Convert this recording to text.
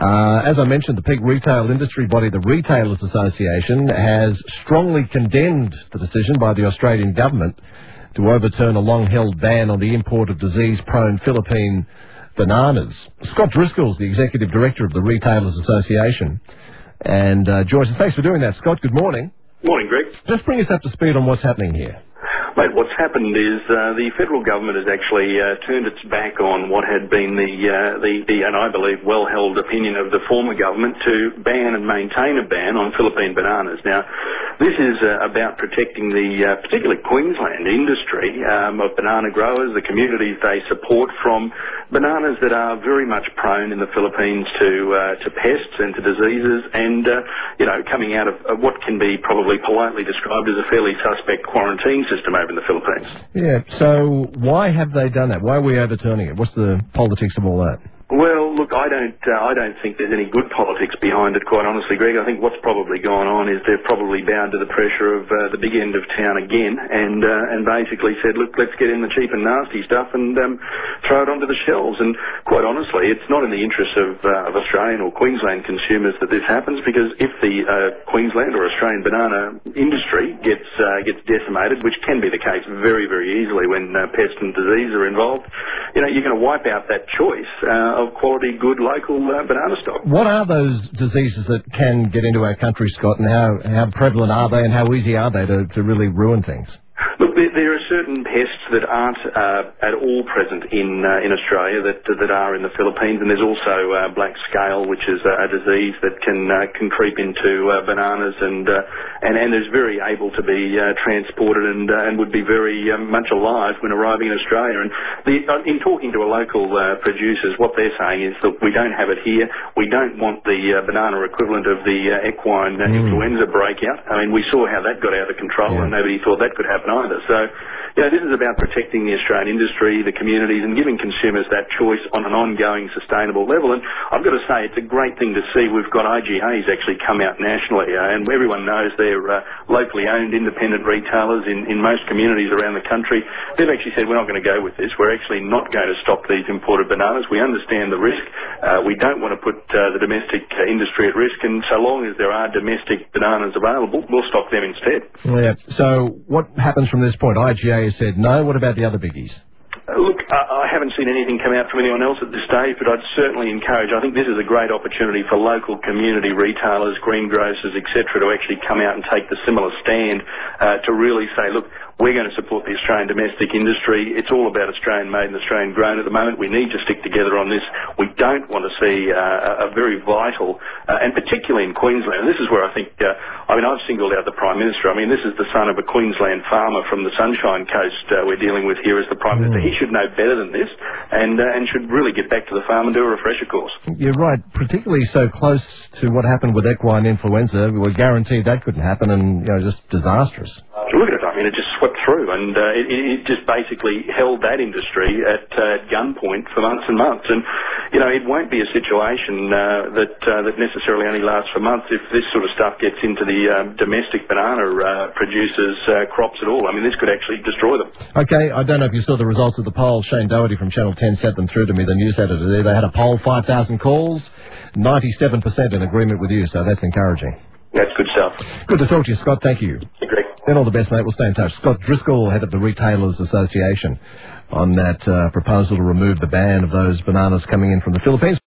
As I mentioned, the peak retail industry body, the Retailers Association, has strongly condemned the decision by the Australian government to overturn a long-held ban on the import of disease-prone Philippine bananas. Scott Driscoll's the Executive Director of the Retailers Association, and joins us. Thanks for doing that, Scott. Good morning. Morning, Greg. Just bring us up to speed on what's happening here. Mate, what's happened is the federal government has actually turned its back on what had been the and I believe well-held opinion of the former government to ban and maintain a ban on Philippine bananas. Now, this is about protecting the particularly Queensland industry of banana growers, the communities they support, from bananas that are very much prone in the Philippines to pests and to diseases, and coming out of what can be probably politely described as a fairly suspect quarantine system over in the Philippines. Yeah, so why have they done that? Why are we overturning it? What's the politics of all that? Well, look, I don't think there's any good politics behind it, quite honestly, Greg. I think what's probably gone on is they've probably bowed to the pressure of the big end of town again, and basically said, look, let's get in the cheap and nasty stuff and throw it onto the shelves. And quite honestly, it's not in the interests of Australian or Queensland consumers that this happens, because if the Queensland or Australian banana industry gets decimated, which can be the case very, very easily when pest and disease are involved, you're going to wipe out that choice of quality, good, local banana stock. What are those diseases that can get into our country, Scott, and how prevalent are they, and how easy are they to really ruin things? Look, there are certain pests that aren't at all present in Australia that are in the Philippines, and there's also black scale, which is a disease that can creep into bananas and is very able to be transported and would be very much alive when arriving in Australia. And in talking to a local producers, what they're saying is, look, we don't have it here. We don't want the banana equivalent of the equine influenza breakout. I mean, we saw how that got out of control, and nobody thought that could happen either. So, this is about protecting the Australian industry, the communities, and giving consumers that choice on an ongoing, sustainable level. And I've got to say, it's a great thing to see. We've got IGAs actually come out nationally, and everyone knows they're locally owned independent retailers in most communities around the country. They've actually said, we're not going to go with this. We're actually not going to stock these imported bananas. We understand the risk. We don't want to put the domestic industry at risk, and so long as there are domestic bananas available, we'll stock them instead. Yeah. So what happens from this point? IGA has said no. What about the other biggies? Look, I haven't seen anything come out from anyone else at this stage, but I'd certainly encourage, I think this is a great opportunity for local community retailers, greengrocers, etc., to actually come out and take the similar stand to really say, look, we're going to support the Australian domestic industry. It's all about Australian made and Australian grown at the moment. We need to stick together on this. We don't want to see a very vital, and particularly in Queensland, and this is where I think, I've singled out the Prime Minister. I mean, this is the son of a Queensland farmer from the Sunshine Coast we're dealing with here as the Prime Minister. He should know better than this, and should really get back to the farm and do a refresher course. You're right, particularly so close to what happened with equine influenza. We were guaranteed that couldn't happen, and just disastrous. Look at it, I mean, it just swept through, and it just basically held that industry at gunpoint for months and months. And, it won't be a situation that necessarily only lasts for months if this sort of stuff gets into the domestic banana producers' crops at all. I mean, this could actually destroy them. Okay, I don't know if you saw the results of the poll. Shane Doherty from Channel 10 sent them through to me, the news editor there. They had a poll, 5,000 calls, 97% in agreement with you, so that's encouraging. That's good stuff. Good to talk to you, Scott. Thank you. Hey, Greg. And all the best, mate. We'll stay in touch. Scott Driscoll, head of the Retailers Association, on that proposal to remove the ban of those bananas coming in from the Philippines.